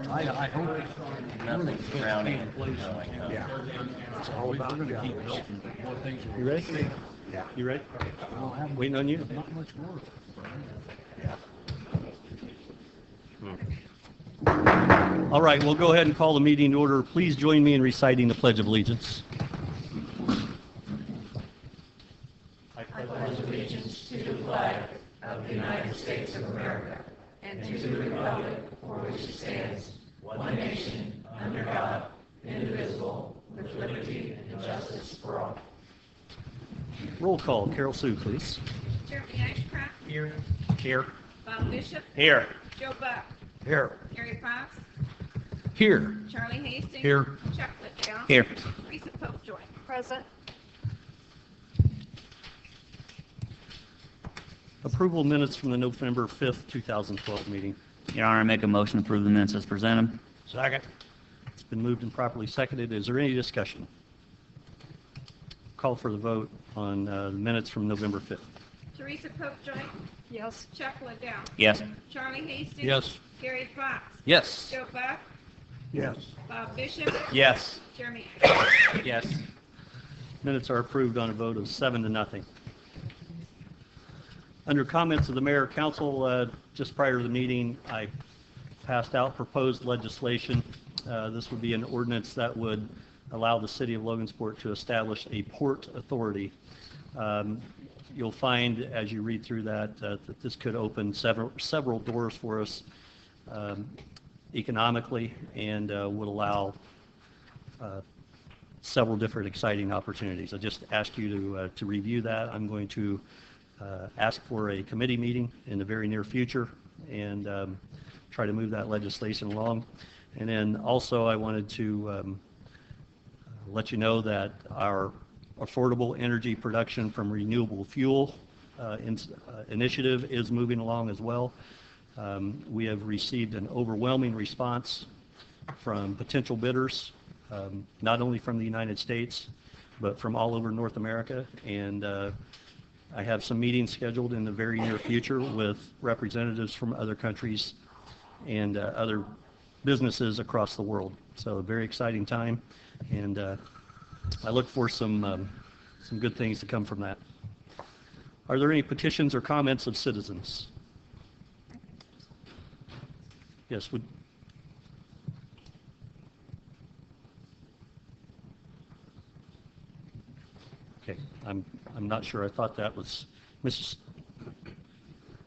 I hope Nothing's drowning. yeah. It's all about We're going to keep guns. building more things. You ready? Yeah. You ready? We'll have Waiting on you. not much more. All right, we'll go ahead and call the meeting to order. Please join me in reciting the Pledge of Allegiance. I pledge allegiance to the flag of the United States of America and to the republic for which it stands, one nation, under God, indivisible, with liberty and justice for all. Roll call. Carol Sue, please. Jeremy Ashcraft. Here. Here. Bob Bishop. Here. Joe Buck. Here. Gary Fox. Here. Charlie Hastings. Here. Chuck Liddell. Here. Teresa Popejoy. Present. Approval of minutes from the November 5th, 2012 meeting. Your Honor, I make a motion to approve the minutes as presented. Second. It's been moved and properly seconded. Is there any discussion? Call for the vote on the minutes from November 5th. Teresa Popejoy. Yes. Chuck Liddell. Yes. Charlie Hastings. Yes. Gary Fox. Yes. Joe Buck. Yes. Bob Bishop. Yes. Jeremy Ashcraft. Yes. Minutes are approved on a vote of 7-0. Under comments of the mayor council, just prior to the meeting, I passed out proposed legislation. This would be an ordinance that would allow the city of Logansport to establish a port authority. You'll find as you read through that that this could open several doors for us economically and would allow several different exciting opportunities. I just asked you to review that. I'm going to ask for a committee meeting in the very near future and try to move that legislation along. And then also I wanted to let you know that our affordable energy production from renewable fuel initiative is moving along as well. We have received an overwhelming response from potential bidders, not only from the United States, but from all over North America. And I have some meetings scheduled in the very near future with representatives from other countries and other businesses across the world. So a very exciting time, and I look for some good things to come from that. Are there any petitions or comments of citizens? Yes, would. Okay, I'm not sure. I thought that was Mrs.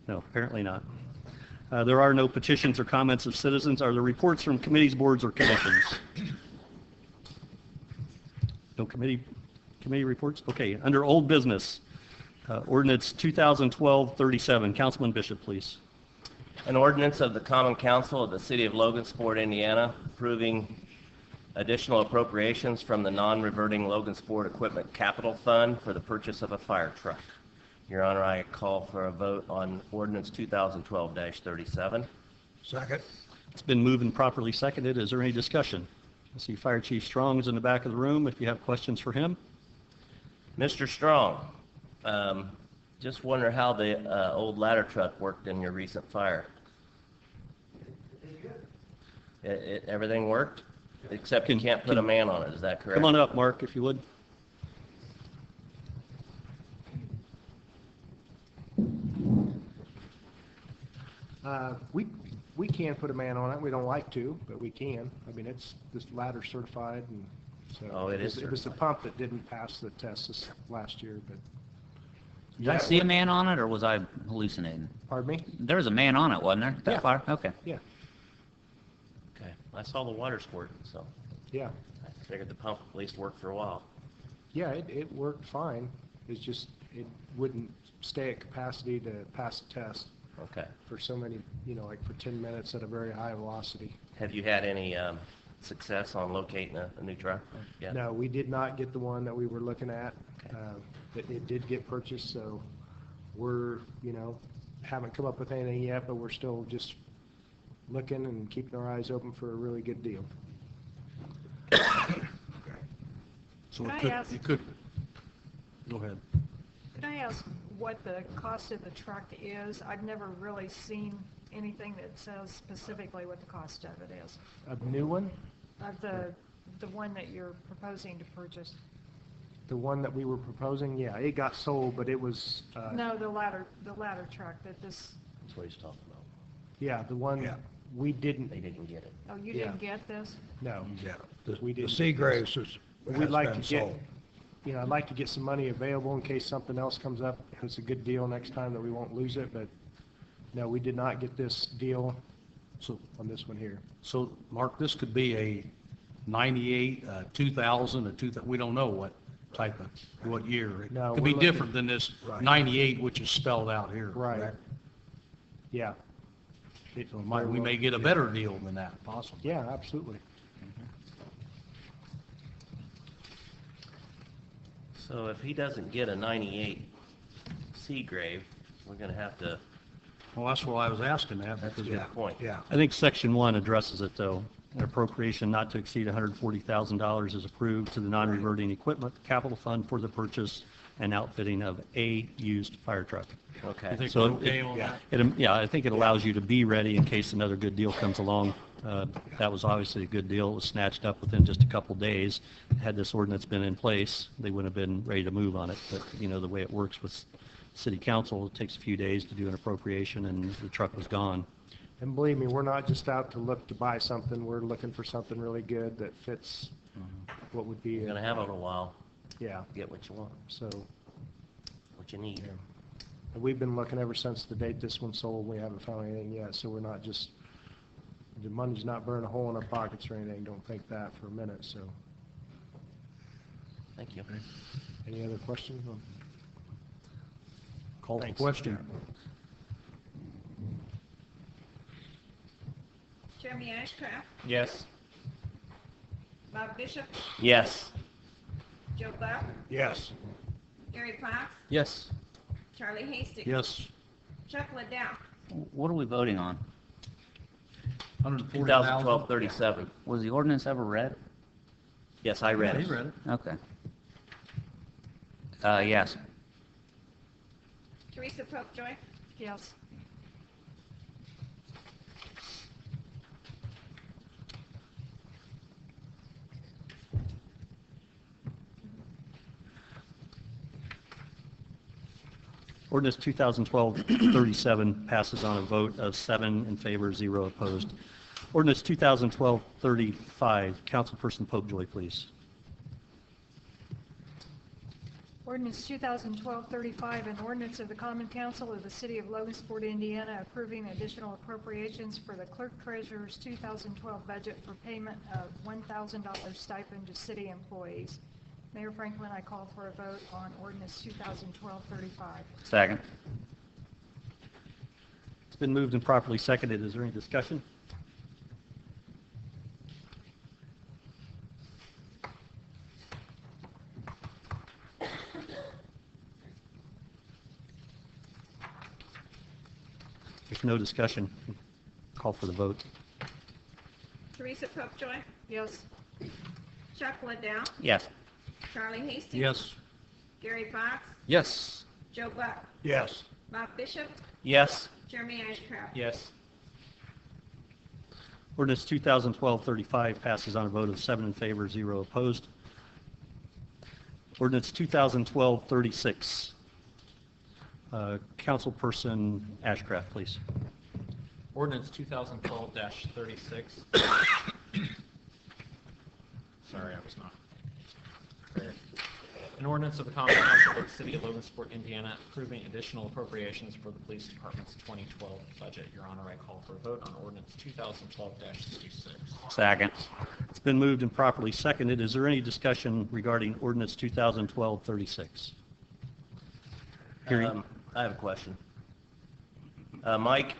No, apparently not. There are no petitions or comments of citizens. Are there reports from committees, boards, or commissions? No committee reports? Okay, under old business, ordinance 2012-37. Councilman Bishop, please. An ordinance of the Common Council of the City of Logansport, Indiana, approving additional appropriations from the non-reverting Logansport Equipment Capital Fund for the purchase of a fire truck. Your Honor, I call for a vote on ordinance 2012-37. Second. It's been moved and properly seconded. Is there any discussion? I see Fire Chief Strong is in the back of the room if you have questions for him. Mr. Strong, just wonder how the old ladder truck worked in your recent fire. Everything worked? Except you can't put a man on it, is that correct? Come on up, Mark, if you would. We can put a man on it. We don't like to, but we can. I mean, it's this ladder certified, and so Oh, it is it was the certified. pump that didn't pass the test this last year. But Did I see a man on it, or was I hallucinating? pardon me? There was a man on it, wasn't there? That Yeah. fire? Okay. Yeah, Okay, I saw the water squirt, so yeah, I figured the pump at least worked for a while. yeah. It worked fine. It's just it wouldn't stay at capacity to pass the test Okay. for so many, like for 10 minutes at a very high velocity. Have you had any success on locating a new truck? Yeah. No, we did not get the one that we were looking at. Okay. It did get purchased, so we're, haven't come up with anything yet, but we're still just looking and keeping our eyes open for a really good deal. So Can I it could, ask- it could, go ahead. Could I ask what the cost of the truck is? I've never really seen anything that says specifically what the cost of it is, A new one, of the one that you're proposing to purchase. the one that we were proposing, yeah, it got sold, but it was, No, the ladder truck that this, That's what he's talking about. yeah, the one Yeah. we didn't, They didn't get it. oh, you Yeah. didn't get this? no. Yeah. We The didn't. Seagraves has We'd like been to get, sold. you know, I'd like to get some money available in case something else comes up. It's a good deal next time that we won't lose it, but no, we did not get this deal So, on this one here. so Mark, this could be a 98, 2000, a 2000, we don't know what type of, what year. It No, could be we're looking- different than this Right. 98, which is spelled out here. Right. correct? Yeah. So we may get a better deal than that, possibly. Yeah, absolutely. So if he doesn't get a 98 Seagrave, we're going to have to, Well, that's why I was asking that, that's a because good point. Yeah. I think Section 1 addresses it, though. An appropriation not to exceed $140,000 is approved to the non-reverting equipment capital fund for the purchase and outfitting of a used fire truck. you Okay. think So we're okay it- on yeah. that? Yeah, I think it allows you to be ready in case another good deal comes along. That was obviously a good deal. It was snatched up within just a couple days. Had this ordinance been in place, they wouldn't have been ready to move on it. But, you know, the way it works with city council, it takes a few days to do an appropriation, and the truck was gone. And believe me, we're not just out to look to buy something. We're looking for something really good that fits what would be, You're going to have it a while, yeah, get what you want, so. what you need. And we've been looking ever since the date this one sold. We haven't found anything yet, so we're not just, the money's not burning a hole in our pockets or anything. Don't think that for a minute, so. Thank you. Any other questions? Call for Thanks. question. Jeremy Ashcraft, Yes. Bob Bishop, Yes. Joe Buck, Yes. Gary Fox, Yes. Charlie Hastings. Yes, Chuck Liddell. What are we voting on? 140,000. 2012-37. Was the ordinance ever read? Yes, I read Yeah, it. he read it. Okay. Yes. Teresa Popejoy. Yes. Ordinance 2012-37 passes on a vote of 7 in favor, 0 opposed. Ordinance 2012-35, Councilperson Popejoy, please. Ordinance 2012-35, an ordinance of the Common Council of the City of Logansport, Indiana, approving additional appropriations for the clerk treasurer's 2012 budget for payment of $1,000 stipend to city employees. Mayor Franklin, I call for a vote on ordinance 2012-35. Second. It's been moved and properly seconded. Is there any discussion? If no discussion, call for the vote. Teresa Popejoy. Yes. Chuck Liddell. Yes. Charlie Hastings. Yes, Gary Fox. Yes. Joe Buck. Yes. Bob Bishop. Yes. Jeremy Ashcraft. Yes. Ordinance 2012-35 passes on a vote of 7 in favor, 0 opposed. Ordinance 2012-36. Councilperson Ashcraft, please. Ordinance 2012-36. Sorry, I was not clear. An ordinance of the Common Council of the City of Logansport, Indiana, approving additional appropriations for the Police Department's 2012 budget. Your Honor, I call for a vote on ordinance 2012-36. Second. It's been moved and properly seconded. Is there any discussion regarding ordinance 2012-36? Hearing. I have a question. Mike,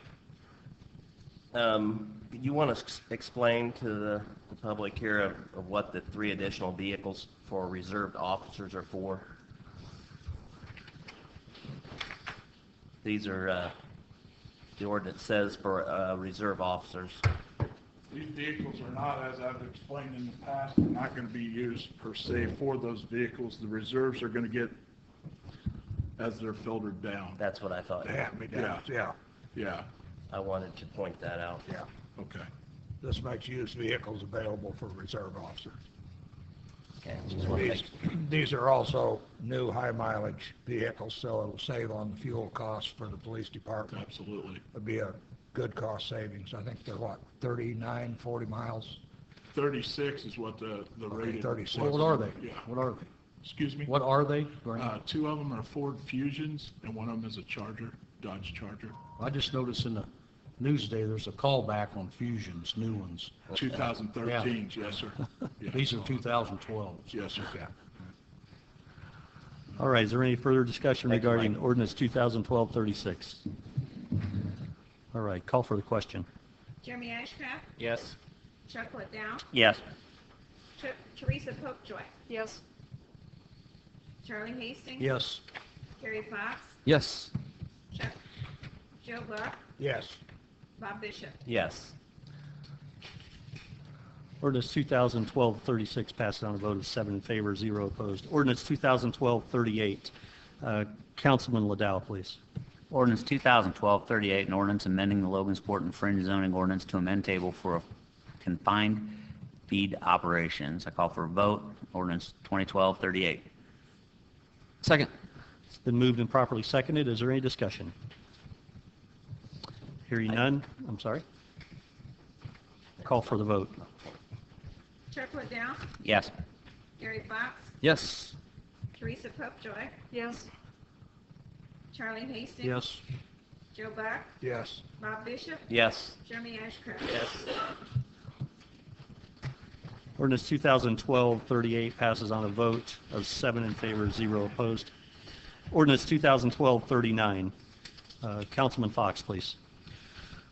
you want to explain to the public here of what the 3 additional vehicles for reserved officers are for? These are, the ordinance says for reserve officers. These vehicles are not, as I've explained in the past, they're not going to be used per se for those vehicles. The reserves are going to get as they're filtered down. That's what I thought. They have to be done, yeah, Yeah, I wanted to point that out. yeah. okay. This makes used vehicles available for reserve officers. Okay, just want to These, make, these are also new high mileage vehicles, so it'll save on the fuel costs for the police department. Absolutely. It'd be a good cost savings. I think they're what, 39, 40 miles? 36 is what the rated. 36. Well, what are they? Yeah. What are they? Excuse me? What are they? Two of them are Ford Fusions, and one of them is a Charger, Dodge Charger. I just noticed in the news today, there's a callback on Fusions, new ones. 2013s, yes, sir. Yeah. These are 2012s. Yes, sir. Yeah. All right, is there any further discussion Thank you, regarding Mike. ordinance 2012-36? All right, call for the question. Jeremy Ashcraft, Yes. Chuck Liddell, yes. Teresa Popejoy, Yes. Charlie Hastings. Yes. Gary Fox, Yes. Joe Buck, Yes. Bob Bishop. Yes. Ordinance 2012-36 passes on a vote of 7 in favor, 0 opposed. Ordinance 2012-38. Councilman Liddell, please. Ordinance 2012-38, an ordinance amending the Logansport and fringe zoning ordinance to amend table for confined feed operations. I call for a vote. Ordinance 2012-38. Second. It's been moved and properly seconded. Is there any discussion? Hearing none, I'm sorry. Call for the vote. Chuck Liddell, Yes. Gary Fox, Yes. Teresa Popejoy, Yes. Charlie Hastings. Yes. Joe Buck, Yes. Bob Bishop, Yes. Jeremy Ashcraft. Yes. Ordinance 2012-38 passes on a vote of 7 in favor, 0 opposed. Ordinance 2012-39. Councilman Fox, please.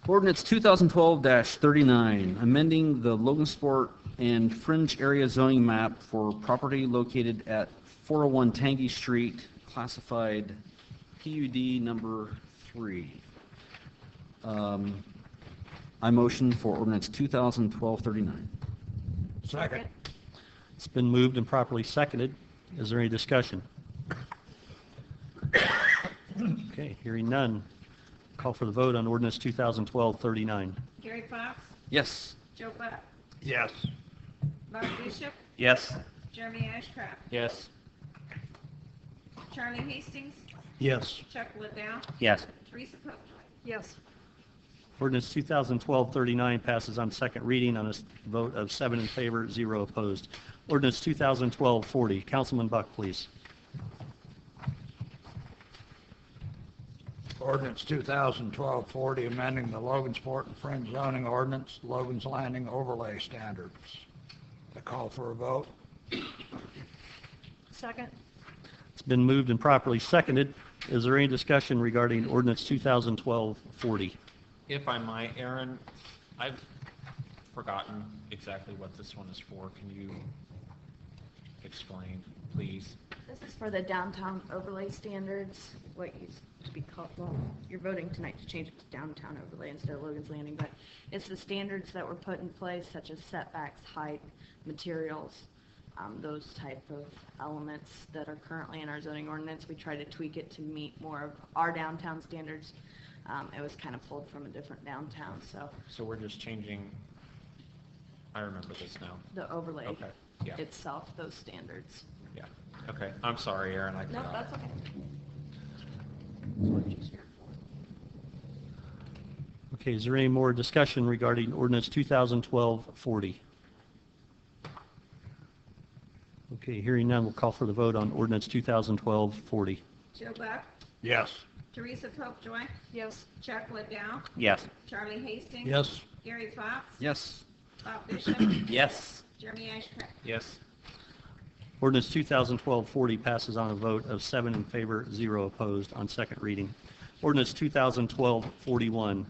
Ordinance 2012-39, amending the Logansport and fringe area zoning map for property located at 401 Tangy Street, classified PUD number 3. I motion for ordinance 2012-39. Second. It's been moved and properly seconded. Is there any discussion? Okay, hearing none. Call for the vote on ordinance 2012-39. Gary Fox, Yes. Joe Buck, Yes. Bob Bishop, Yes. Jeremy Ashcraft, Yes. Charlie Hastings, Yes. Chuck Liddell, Yes. Teresa Popejoy. Yes. Ordinance 2012-39 passes on second reading on a vote of 7 in favor, 0 opposed. Ordinance 2012-40. Councilman Buck, please. Ordinance 2012-40, amending the Logansport and fringe zoning ordinance, Logan's Landing overlay standards. I call for a vote. Second. It's been moved and properly seconded. Is there any discussion regarding ordinance 2012-40? If I might, Aaron, I've forgotten exactly what this one is for. Can you explain, please? This is for the downtown overlay standards, what used to be called, well, you're voting tonight to change it to downtown overlay instead of Logan's Landing, but it's the standards that were put in place, such as setbacks, height, materials, those type of elements that are currently in our zoning ordinance. We try to tweak it to meet more of our downtown standards. It was kind of pulled from a different downtown, so So we're just changing, I remember this now. the overlay Okay, yeah, itself, those standards. yeah. Okay, I'm sorry, Aaron, I No, forgot. that's okay. Okay, is there any more discussion regarding ordinance 2012-40? Okay, hearing none, we'll call for the vote on ordinance 2012-40. Joe Buck, Yes. Teresa Popejoy, Yes. Chuck Liddell, Yes. Charlie Hastings. Yes. Gary Fox, Yes. Bob Bishop, Yes. Jeremy Ashcraft. Yes. Ordinance 2012-40 passes on a vote of 7 in favor, 0 opposed on second reading. Ordinance 2012-41.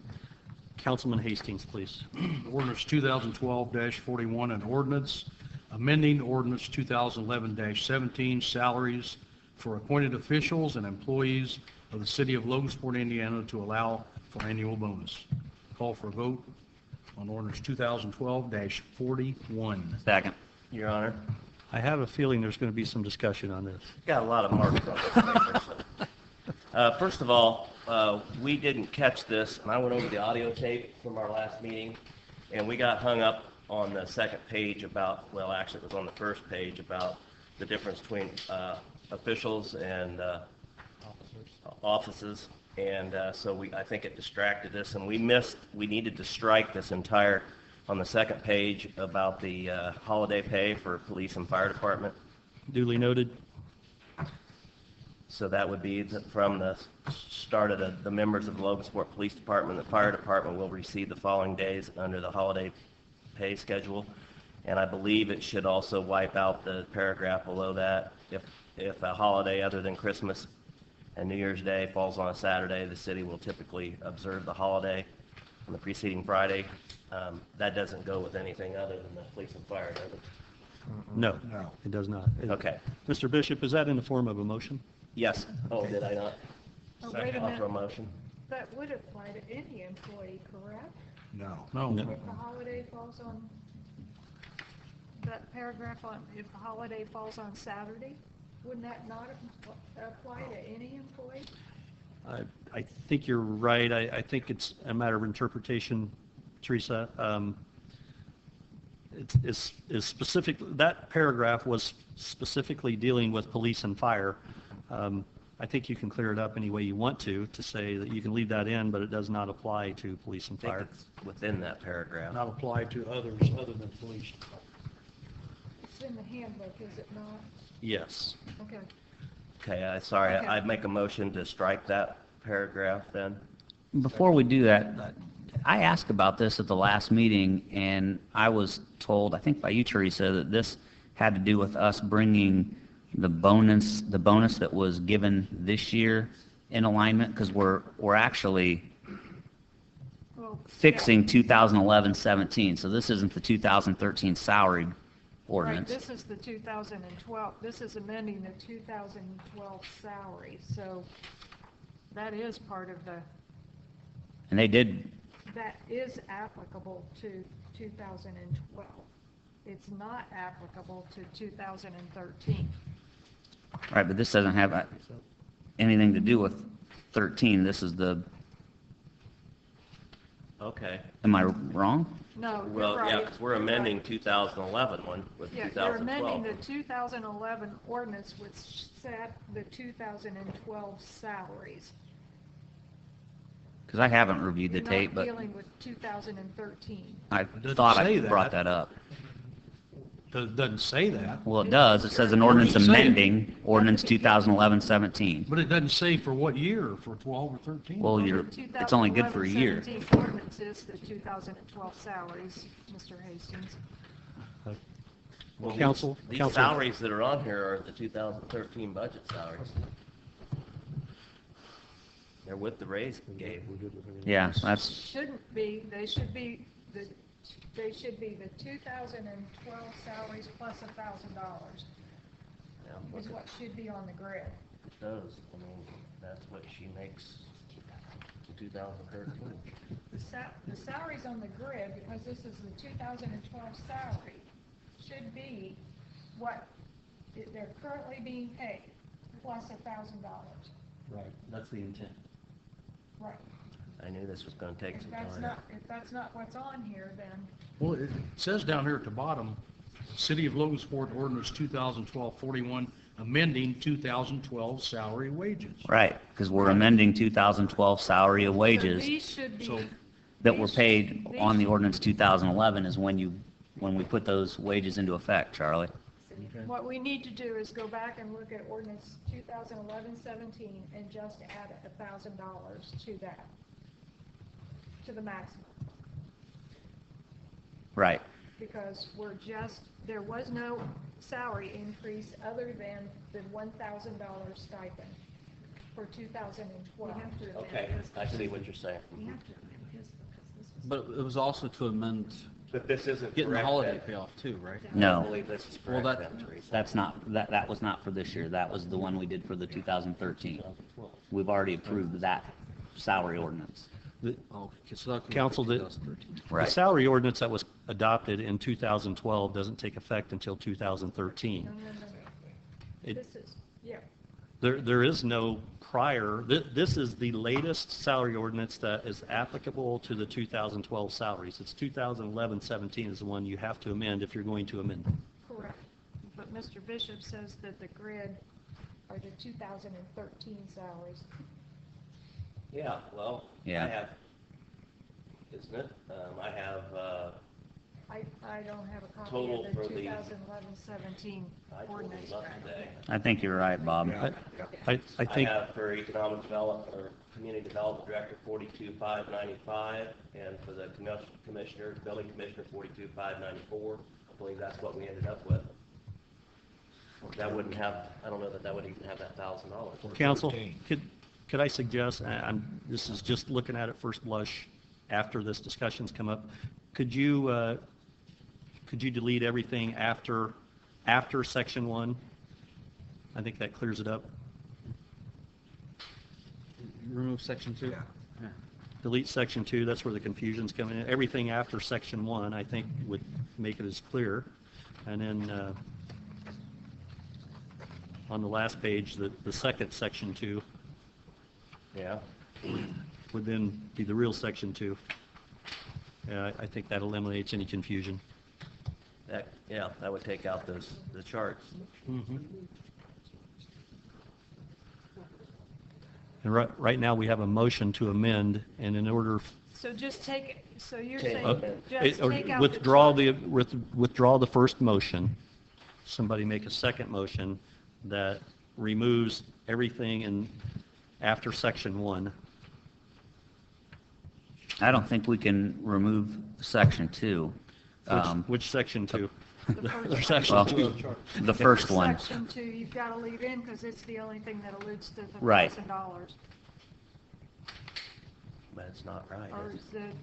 Councilman Hastings, please. Ordinance 2012-41, an ordinance amending ordinance 2011-17, salaries for appointed officials and employees of the city of Logansport, Indiana, to allow for annual bonus. Call for a vote on ordinance 2012-41. Second. Your Honor, I have a feeling there's going to be some discussion on this. got a lot of marks on this paper. First of all, we didn't catch this, and I went over the audio tape from our last meeting, and we got hung up on the second page about, well, actually, it was on the first page about the difference between officials and offices, and so I think it distracted us, and we needed to strike this entire, on the second page, about the holiday pay for police and fire department. Duly noted. So that would be from the start of the members of the Logansport Police Department, the fire department will receive the following days under the holiday pay schedule. And I believe it should also wipe out the paragraph below that. If a holiday other than Christmas and New Year's Day falls on a Saturday, the city will typically observe the holiday on the preceding Friday. That doesn't go with anything other than the police and fire, does it? No, No. it does not. Okay. Mr. Bishop, is that in the form of a motion? Yes. Oh, did I not? Oh, wait a Offer a minute. motion? That would apply to any employee, correct? No. No. No. If the holiday falls on, that paragraph on, if the holiday falls on Saturday, wouldn't that not apply to any employee? I think you're right. I think it's a matter of interpretation, Teresa. It's specific, that paragraph was specifically dealing with police and fire. I think you can clear it up any way you want to say that you can leave that in, but it does not apply to police and I think fire. it's within that paragraph. Not apply to others other than police. It's in the handbook, is it not? Yes. Okay. Okay, sorry, Okay. I'd make a motion to strike that paragraph then. Before we do that, I asked about this at the last meeting, and I was told, I think by you, Teresa, that this had to do with us bringing the bonus that was given this year in alignment, because we're actually Well, fixing 2011-17, so this isn't the 2013 salary right, ordinance. this is the 2012, this is amending the 2012 salary, so that is part of the, And they did, that is applicable to 2012. It's not applicable to 2013. right, but this doesn't have anything to do with 13. This is the, Okay. am I wrong? No, you're Well, right. yeah, because we're You're right. amending 2011 one with Yeah, you're amending 2012. the 2011 ordinance which set the 2012 salaries. Because I haven't reviewed the You're tape, not but dealing with 2013. I doesn't thought say I brought that. that up. It doesn't say that, Well, it does. It says an ordinance does it say? amending ordinance 2011-17. but it doesn't say for what year, for 12 or 13. Well, The it's only good for a year. 2011-17 ordinance is the 2012 salaries, Mr. Hastings. Well, Counsel? These Counsel? salaries that are on here are the 2013 budget salaries. They're with the raise we gave. Yeah, that's, Shouldn't be, they should be the 2012 salaries plus $1,000 Yeah, is what should be on the grid. it does. I mean, that's what she makes in 2013. The salaries on the grid, because this is the 2012 salary, should be what they're currently being paid, plus $1,000. Right, that's the intent. Right. I knew this was going to take If some that's time. not, if that's not what's on here, then Well, it says down here at the bottom, City of Logansport Ordinance 2012-41, amending 2012 salary wages. right, because we're amending 2012 salary of wages these should be, So- that were paid on the ordinance 2011 is when we put those wages into effect, Charlie. what we need to do is go back and look at ordinance 2011-17 and just add $1,000 to that, to the maximum. Right. Because there was no salary increase other than the $1,000 stipend for 2012. Okay, I see what you're saying. But it was also to amend But this isn't getting the correct, holiday then. payoff too, right? I No, believe this is Well, correct, that- then, Teresa. that's not, that was not for this year. That was the one we did for the 2013. We've already approved that salary ordinance. The Oh, it's not going Council, to the 2013. the Right. salary ordinance that was adopted in 2012 doesn't take effect until 2013. No. It- This is, yeah. There is no prior, this is the latest salary ordinance that is applicable to the 2012 salaries. It's 2011-17 is the one you have to amend if you're going to amend. Correct. But Mr. Bishop says that the grid are the 2013 salaries. Yeah, well, Yeah. I have, isn't it? I have, I don't have a copy Total of for the the- 2011-17 I told ordinance. you up today. I think you're right, Bob. I I think, have for economic development, or community development director, 42,595, and for the commissioner, building commissioner, 42,594. I believe that's what we ended up with. That wouldn't have, I don't know that would even have that $1,000. Council, could I suggest, this is just looking at it first blush after this discussion's come up, could you delete everything after section 1? I think that clears it up. Remove section 2? Delete section 2, that's where the confusion's coming in. Everything after section 1, I think, would make it as clear. And then on the last page, the second section 2 Yeah. would then be the real section 2. I think that eliminates any confusion. That would take out the charts. And right now, we have a motion to amend, and in order, So just take, so you're Take- saying, just or take out withdraw the. withdraw the first motion. Somebody make a second motion that removes everything after section 1. I don't think we can remove section 2. Which section 2? The first Section Well, 2. the first one. Section 2, you've got to leave in because it's the only thing that alludes to the Right. $1,000. But it's not right, Or is is it? it,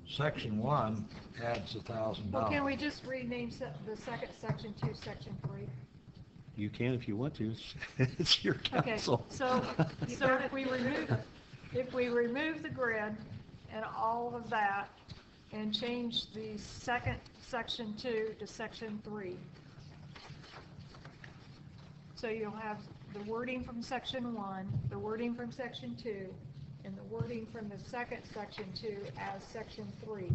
Section 1 adds $1,000. well, can we just rename the second section to section 3? You can if you want to. It's your Okay, council. so if we remove the grid and all of that and change the second section 2 to section 3. So you'll have the wording from section 1, the wording from section 2, and the wording from the second section 2 as section 3.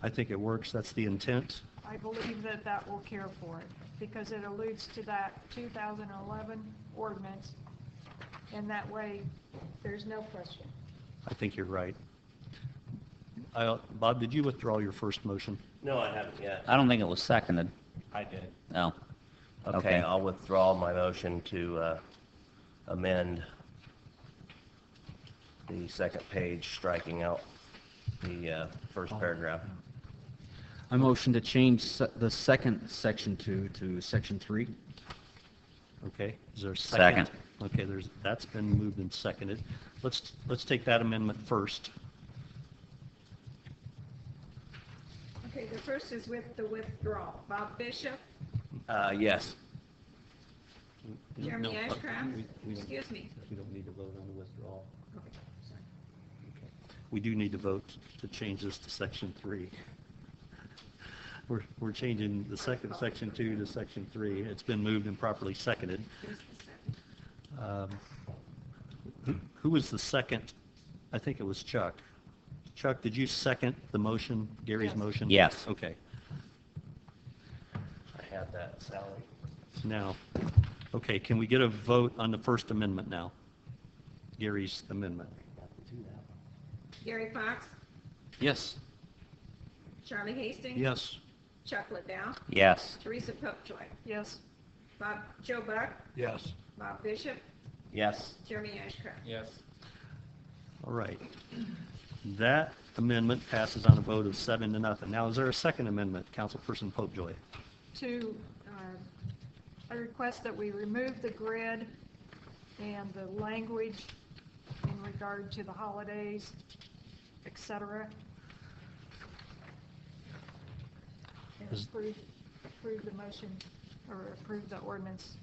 I think it works. That's the intent. I believe that that will care for it because it alludes to that 2011 ordinance, and that way there's no question. I think you're right. Bob, did you withdraw your first motion? No, I haven't yet. I don't think it was seconded. I did. No. Okay, Okay. I'll withdraw my motion to amend the second page, striking out the first paragraph. I motion to change the second section 2 to section 3. Okay, is there a second? Second. Okay, that's been moved and seconded. Let's take that amendment first. Okay, the first is with the withdrawal. Bob Bishop, Yes. Jeremy No, Ashcraft, we don't- excuse me. We don't need to vote on the withdrawal. Okay, sorry. Okay. We do need to vote to change this to section 3. We're changing the second section 2 to section 3. It's been moved and properly seconded. Here's the second. Who was the second? I think it was Chuck. Chuck, did you second the motion, Gary's Yes. motion? Yes. Okay. I had that, Sally. Now, okay, can we get a vote on the First Amendment now? Gary's amendment. Gary Fox, Yes. Charlie Hastings. Yes. Chuck Liddell, Yes. Teresa Popejoy, Yes, Joe Buck, Yes. Bob Bishop, Yes. Jeremy Ashcraft. Yes. All right. That amendment passes on a vote of 7-0. Now, is there a second amendment, Councilperson Popejoy? I request that we remove the grid and the language in regard to the holidays, et cetera. And Is- approve the motion or approve the ordinance.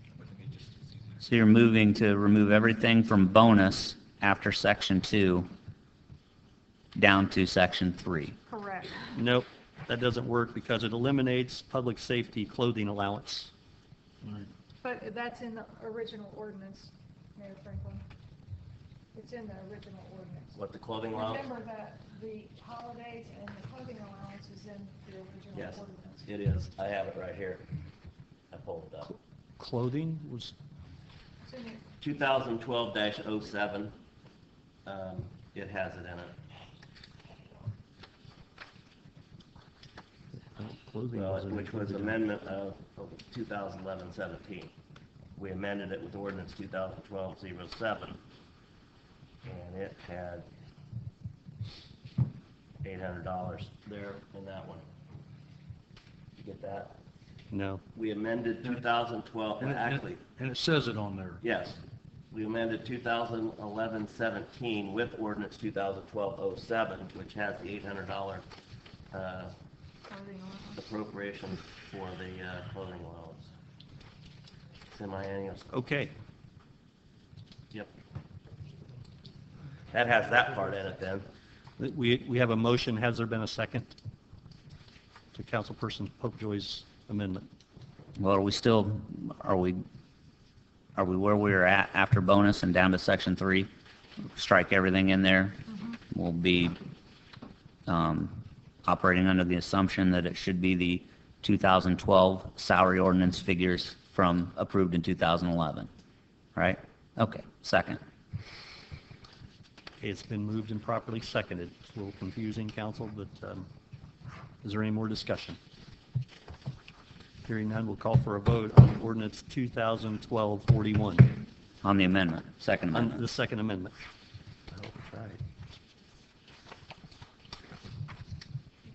So you're moving to remove everything from bonus after section 2 down to section 3. Correct. Nope, that doesn't work because it eliminates public safety clothing allowance. But that's in the original ordinance, Mayor Franklin. It's in the original ordinance. What, the clothing allowance? Remember that the holidays and the clothing allowance is in the original Yes, ordinance. it is. I have it right here. I pulled it up. Clothing was, It's in it. 2012-07, it has it in it. clothing Well, wasn't which was included. amendment of 2011-17. We amended it with ordinance 2012-07, and it had $800 there in that one. You get that? No. We amended 2012, actually, And it says it on there. yes. We amended 2011-17 with ordinance 2012-07, which has the $800 Clothing allowance. appropriation for the clothing allowance. Semi-annual. Okay. Yep. That has that part in it then. We have a motion. Has there been a second to Councilperson Popejoy's amendment? Well, are we where we were at after bonus and down to section 3? Strike everything in there. We'll be operating under the assumption that it should be the 2012 salary ordinance figures from approved in 2011, right? Okay, second. Okay, it's been moved and properly seconded. It's a little confusing, council, but is there any more discussion? Hearing none, we'll call for a vote on ordinance 2012-41. On the amendment, second On amendment. the second amendment. Oh, right.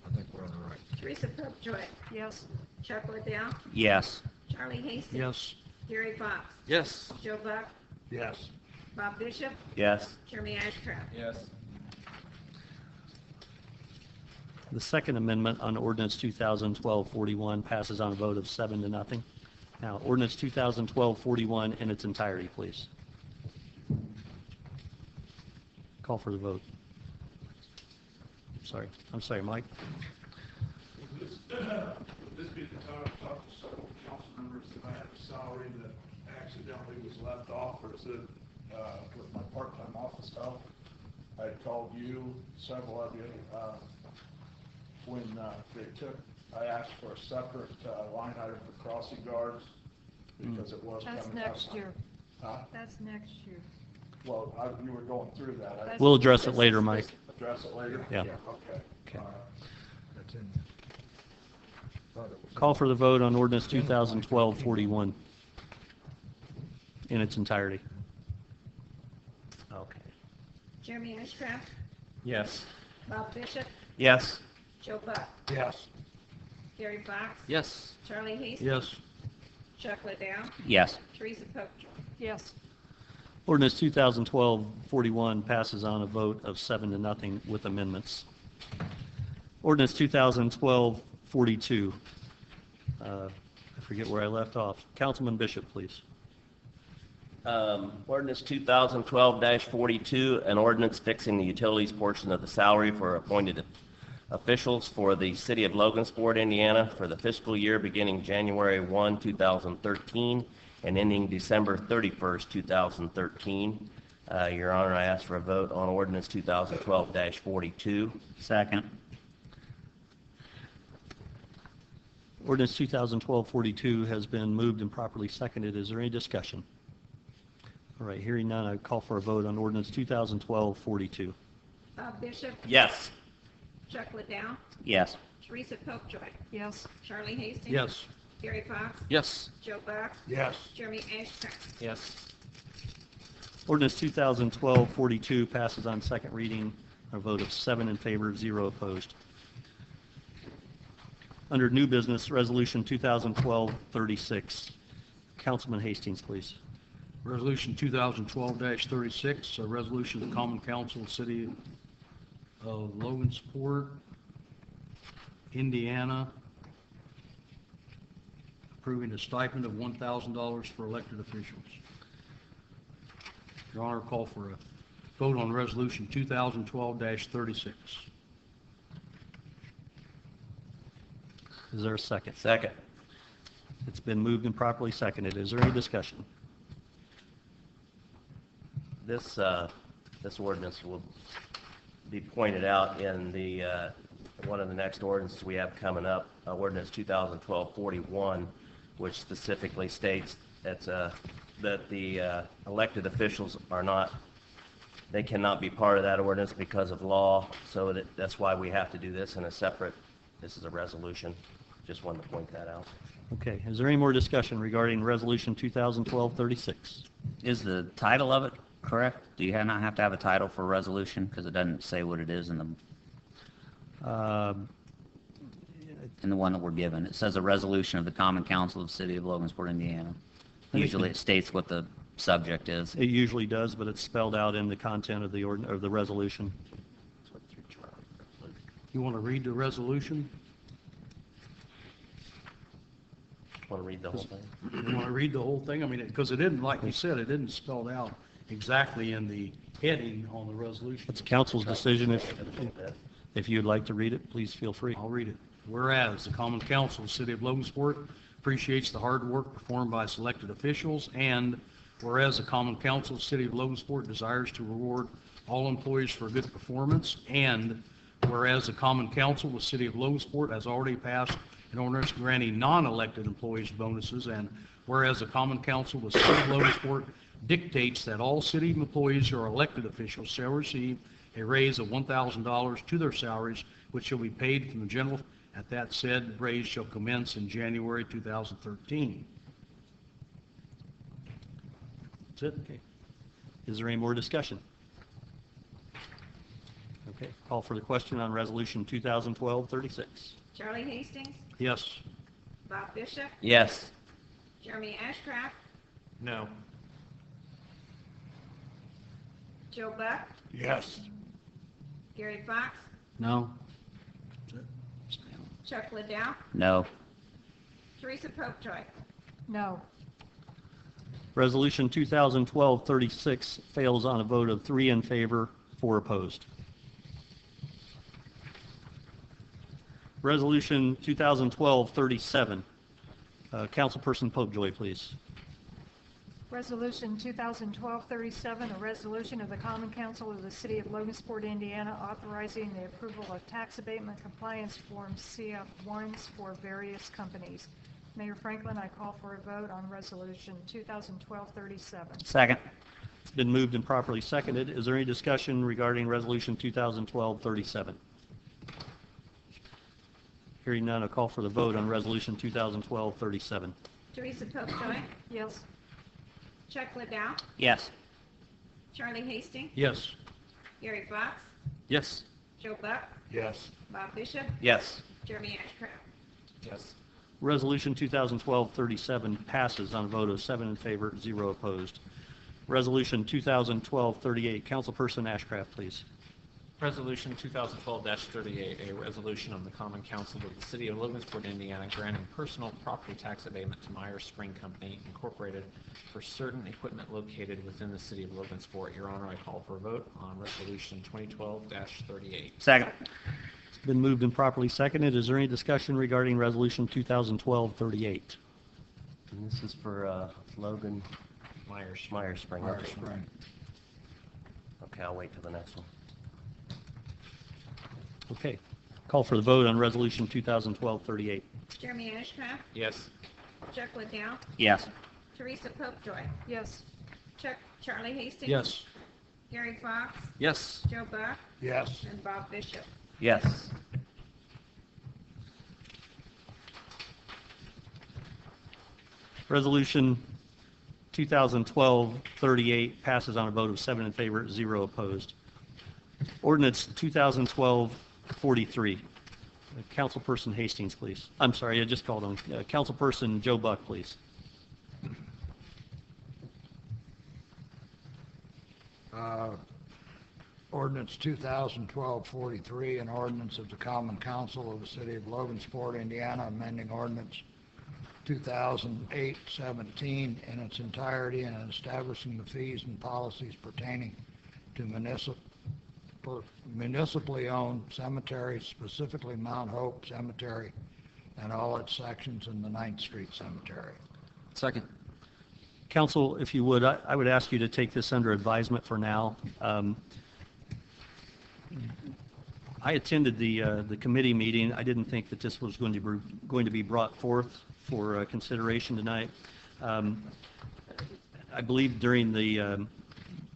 I think we're on the right. Teresa Popejoy. Yes. Chuck Liddell. Yes. Charlie Hastings. Yes. Gary Fox. Yes. Joe Buck. Yes. Bob Bishop. Yes. Jeremy Ashcraft. Yes. The second amendment on ordinance 2012-41 passes on a vote of 7-0. Now, ordinance 2012-41 in its entirety, please. Call for the vote. I'm sorry, Mike. This be the time to talk to several council members that I have a salary that accidentally was left off, or is it with my part-time office help? I called you, several of you, when I asked for a separate line item for crossing guards, because it was coming That's up. next year. Huh? That's next year. Well, you were going through that. I We'll address it later, Mike. address it later? Yeah. Okay. Okay. All right. That's in. thought it was in- Call for the vote on ordinance 2012-41 in its entirety. Okay. Jeremy Ashcraft. Yes. Bob Bishop. Yes. Joe Buck. Yes. Gary Fox. Yes. Charlie Hastings. Yes. Chuck Liddell. Yes. Teresa Popejoy. Yes. Ordinance 2012-41 passes on a vote of 7-0 with amendments. Ordinance 2012-42. I forget where I left off. Councilman Bishop, please. Ordinance 2012-42, an ordinance fixing the utilities portion of the salary for appointed officials for the city of Logansport, Indiana, for the fiscal year beginning January 1, 2013, and ending December 31st, 2013. Your Honor, I ask for a vote on ordinance 2012-42. Second. Ordinance 2012-42 has been moved and properly seconded. Is there any discussion? All right, hearing none, I call for a vote on ordinance 2012-42. Bob Bishop. Yes. Chuck Liddell. Yes. Teresa Popejoy. Yes. Charlie Hastings. Yes. Gary Fox. Yes. Joe Buck. Yes. Jeremy Ashcraft. Yes. Ordinance 2012-42 passes on second reading, a vote of 7 in favor, 0 opposed. Under new business, resolution 2012-36. Councilman Hastings, please. Resolution 2012-36, a resolution of the Common Council of the City of Logansport, Indiana, approving a stipend of $1,000 for elected officials. Your Honor, call for a vote on Resolution 2012-36. Is there a second? Second. It's been moved and properly seconded. Is there any discussion? This ordinance will be pointed out in the, one of the next ordinances we have coming up, ordinance 2012-41, which specifically states that the elected officials are not, they cannot be part of that ordinance because of law, so that's why we have to do this in a separate, this is a resolution. Just wanted to point that out. Okay, is there any more discussion regarding Resolution 2012-36? Is the title of it correct? Do you not have to have a title for a resolution? Because it doesn't say what it is in the one that we're given. It says a resolution of the Common Council of the City of Logansport, Indiana. Usually it states what the subject is. It usually does, but it's spelled out in the content of the resolution. You want to read the resolution? Want to read the whole thing? You want to read the whole thing? I mean, because it didn't, like you said, it didn't spell it out exactly in the heading on the resolution. It's council's decision. If you'd like to read it, please feel free. I'll read it. Whereas the Common Council of the City of Logansport appreciates the hard work performed by its elected officials, and whereas the Common Council of the City of Logansport desires to reward all employees for good performance, and whereas the Common Council of the City of Logansport has already passed an ordinance granting non-elected employees bonuses, and whereas the Common Council of the City of Logansport dictates that all city employees who are elected officials shall receive a raise of $1,000 to their salaries, which shall be paid from the general. At that said raise shall commence in January 2013. That's it. Okay. Is there any more discussion? Okay, call for the question on Resolution 2012-36. Charlie Hastings, Yes. Bob Bishop, Yes. Jeremy Ashcraft, No. Joe Buck, Yes. Gary Fox, No. Chuck Liddell, No. Teresa Popejoy. No. Resolution 2012-36 fails on a vote of 3 in favor, 4 opposed. Resolution 2012-37. Councilperson Popejoy, please. Resolution 2012-37, a resolution of the Common Council of the City of Logansport, Indiana, authorizing the approval of tax abatement compliance forms CF1s for various companies. Mayor Franklin, I call for a vote on Resolution 2012-37. Second. It's been moved and properly seconded. Is there any discussion regarding Resolution 2012-37? Hearing none, I'll call for the vote on Resolution 2012-37. Teresa Popejoy, Yes. Chuck Liddell, Yes. Charlie Hastings, Yes. Gary Fox, Yes. Joe Buck, Yes. Bob Bishop, Yes. Jeremy Ashcraft. Yes. Resolution 2012-37 passes on a vote of 7 in favor, 0 opposed. Resolution 2012-38. Councilperson Ashcraft, please. Resolution 2012-38, a resolution of the Common Council of the City of Logansport, Indiana, granting personal property tax abatement to Myers Spring Company, Incorporated, for certain equipment located within the City of Logansport. Your Honor, I call for a vote on Resolution 2012-38. Second. It's been moved and properly seconded. Is there any discussion regarding Resolution 2012-38? And this is for Logan Myers. Spring. Myers Okay. Spring. Okay, I'll wait till the next one. Okay. Call for the vote on Resolution 2012-38. Jeremy Ashcraft, Yes. Chuck Liddell, Yes. Teresa Popejoy, Yes. Charlie Hastings. Yes. Gary Fox, Yes. Joe Buck, Yes. and Bob Bishop. Yes. Resolution 2012-38 passes on a vote of 7 in favor, 0 opposed. Ordinance 2012-43. Councilperson Hastings, please. I'm sorry, I just called on. Councilperson Joe Buck, please. Ordinance 2012-43, an ordinance of the Common Council of the City of Logansport, Indiana, amending ordinance 2008-17 in its entirety and establishing the fees and policies pertaining to municipally owned cemeteries, specifically Mount Hope Cemetery and all its sections in the 9th Street Cemetery. Second. Council, if you would, I would ask you to take this under advisement for now. I attended the committee meeting. I didn't think that this was going to be brought forth for consideration tonight. I believe during the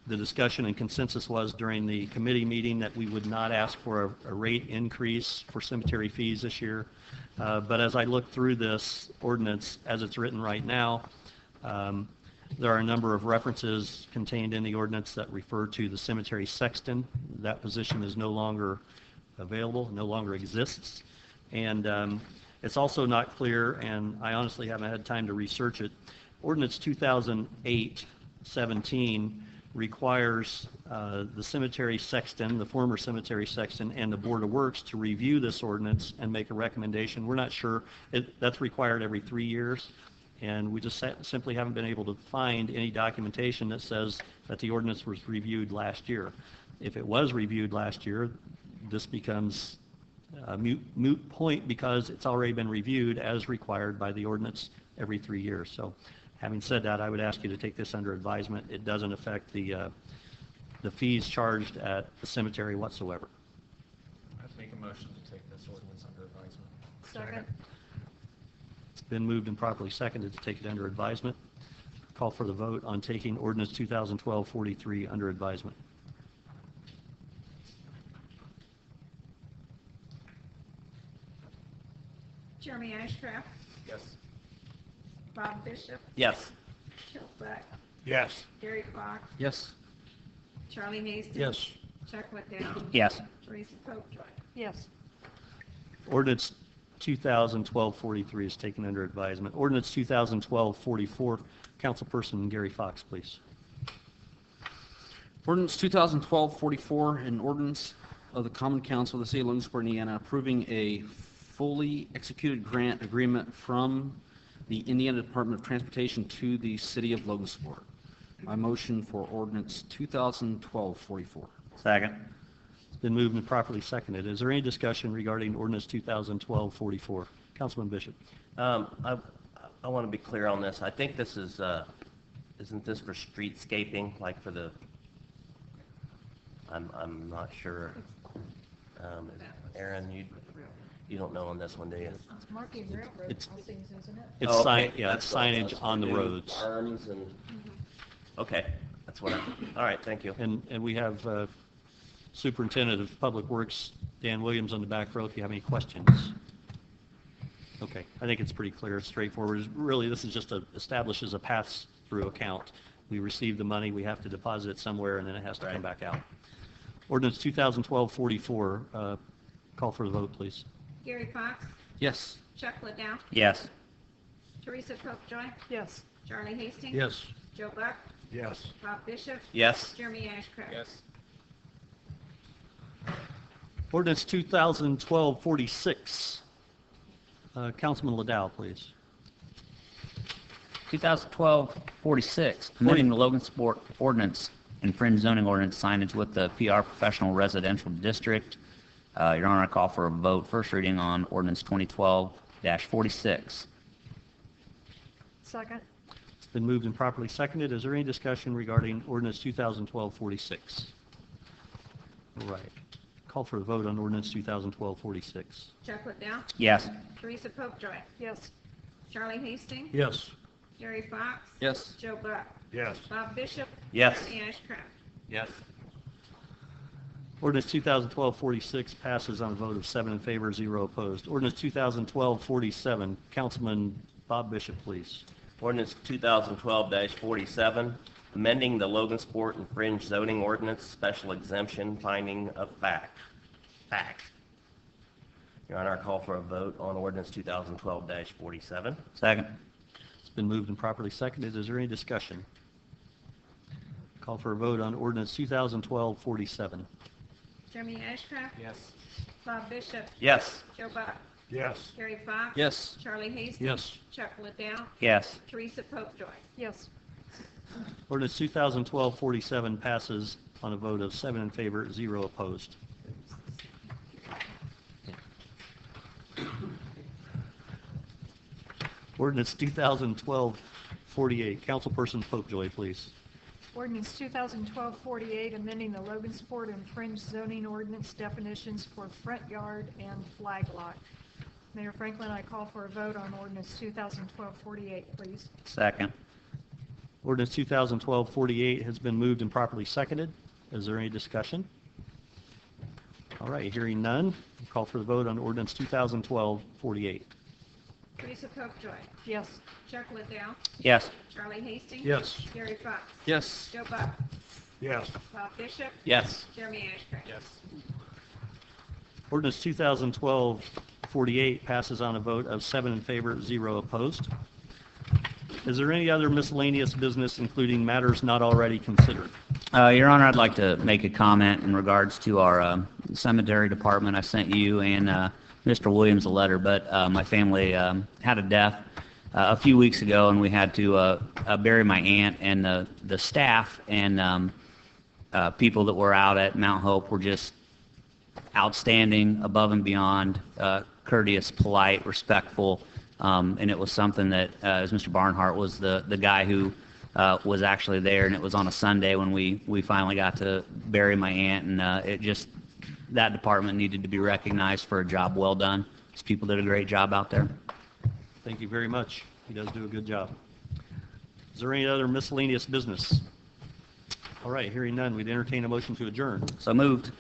discussion and consensus was during the committee meeting that we would not ask for a rate increase for cemetery fees this year. But as I look through this ordinance as it's written right now, there are a number of references contained in the ordinance that refer to the cemetery sexton. That position is no longer available, no longer exists. And it's also not clear, and I honestly haven't had time to research it. Ordinance 2008-17 requires the cemetery sexton, the former cemetery sexton, and the Board of Works to review this ordinance and make a recommendation. We're not sure. That's required every 3 years. And we just simply haven't been able to find any documentation that says that the ordinance was reviewed last year. If it was reviewed last year, this becomes a moot point because it's already been reviewed as required by the ordinance every 3 years. So having said that, I would ask you to take this under advisement. It doesn't affect the fees charged at the cemetery whatsoever. I'd make a motion to take this ordinance under advisement. Second. It's been moved and properly seconded to take it under advisement. Call for the vote on taking ordinance 2012-43 under advisement. Jeremy Ashcraft, Yes. Bob Bishop, Yes. Joe Buck, Yes. Gary Fox, Yes. Charlie Hastings. Yes. Chuck Liddell, Yes. Teresa Popejoy. Yes. Ordinance 2012-43 is taken under advisement. Ordinance 2012-44, Councilperson Gary Fox, please. Ordinance 2012-44, an ordinance of the Common Council of the City of Logansport, Indiana, approving a fully executed grant agreement from the Indiana Department of Transportation to the City of Logansport. My motion for ordinance 2012-44. Second. It's been moved and properly seconded. Is there any discussion regarding ordinance 2012-44? Councilman Bishop. I want to be clear on this. I think this is, isn't this for streetscaping, like for the, I'm not sure. Aaron, you don't know on this one, do you? It's marking railroad It's- crossings, isn't it? It's Oh, sign, okay. yeah, it's That's what it signage was. on the New roads. Arms and, okay, that's what all right, thank you. And we have Superintendent of Public Works, Dan Williams, on the back row if you have any questions. Okay, I think it's pretty clear, straightforward. Really, this is just establishes a pass-through account. We receive the money, we have to deposit it somewhere, and then it has to come back out. Ordinance 2012-44, call for the vote, please. Gary Fox, Yes. Chuck Liddell, Yes. Teresa Popejoy, Yes. Charlie Hastings. Yes. Joe Buck, Yes. Bob Bishop, Yes. Jeremy Ashcraft. Yes. Ordinance 2012-46, Councilman Liddell, please. 2012-46, amending the Logansport ordinance and fringe zoning ordinance signage with the PR Professional Residential District. Your Honor, I call for a vote. First reading on ordinance 2012-46. Second. It's been moved and properly seconded. Is there any discussion regarding ordinance 2012-46? All right. Call for a vote on ordinance 2012-46. Chuck Liddell, Yes. Teresa Popejoy, Yes. Charlie Hastings, Yes. Gary Fox, Yes. Joe Buck, Yes. Bob Bishop, Yes. Jeremy Ashcraft. Yes. Ordinance 2012-46 passes on a vote of 7 in favor, 0 opposed. Ordinance 2012-47, Councilman Bob Bishop, please. Ordinance 2012-47, amending the Logansport and fringe zoning ordinance, special exemption, finding of fact. Your Honor, I call for a vote on ordinance 2012-47. Second. It's been moved and properly seconded. Is there any discussion? Call for a vote on ordinance 2012-47. Jeremy Ashcraft, Yes. Bob Bishop, Yes. Joe Buck, Yes. Gary Fox. Yes. Charlie Hastings. Yes. Chuck Liddell. Yes. Teresa Popejoy. Yes. Ordinance 2012-47 passes on a vote of 7 in favor, 0 opposed. Ordinance 2012-48. Councilperson Popejoy, please. Ordinance 2012-48, amending the Logansport and Fringe zoning ordinance definitions for front yard and flag lot. Mayor Franklin, I call for a vote on ordinance 2012-48, please. Second. Ordinance 2012-48 has been moved and properly seconded. Is there any discussion? All right, hearing none, I'll call for the vote on ordinance 2012-48. Teresa Popejoy. Yes. Chuck Liddell. Yes. Charlie Hastings. Yes. Gary Fox. Yes. Joe Buck. Yes. Bob Bishop. Yes. Jeremy Ashcraft. Yes. Ordinance 2012-48 passes on a vote of 7 in favor, 0 opposed. Is there any other miscellaneous business, including matters not already considered? Your Honor, I'd like to make a comment in regards to our cemetery department. I sent you and Mr. Williams a letter, but my family had a death a few weeks ago, and we had to bury my aunt, and the staff and people that were out at Mount Hope were just outstanding, above and beyond, courteous, polite, respectful, and it was something that, as Mr. Barnhart was the guy who was actually there, and it was on a Sunday when we finally got to bury my aunt, and that department needed to be recognized for a job well done. These people did a great job out there. Thank you very much. He does do a good job. Is there any other miscellaneous business? All right, hearing none, we'd entertain a motion to adjourn. So moved.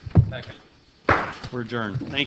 We're adjourned. Thank you.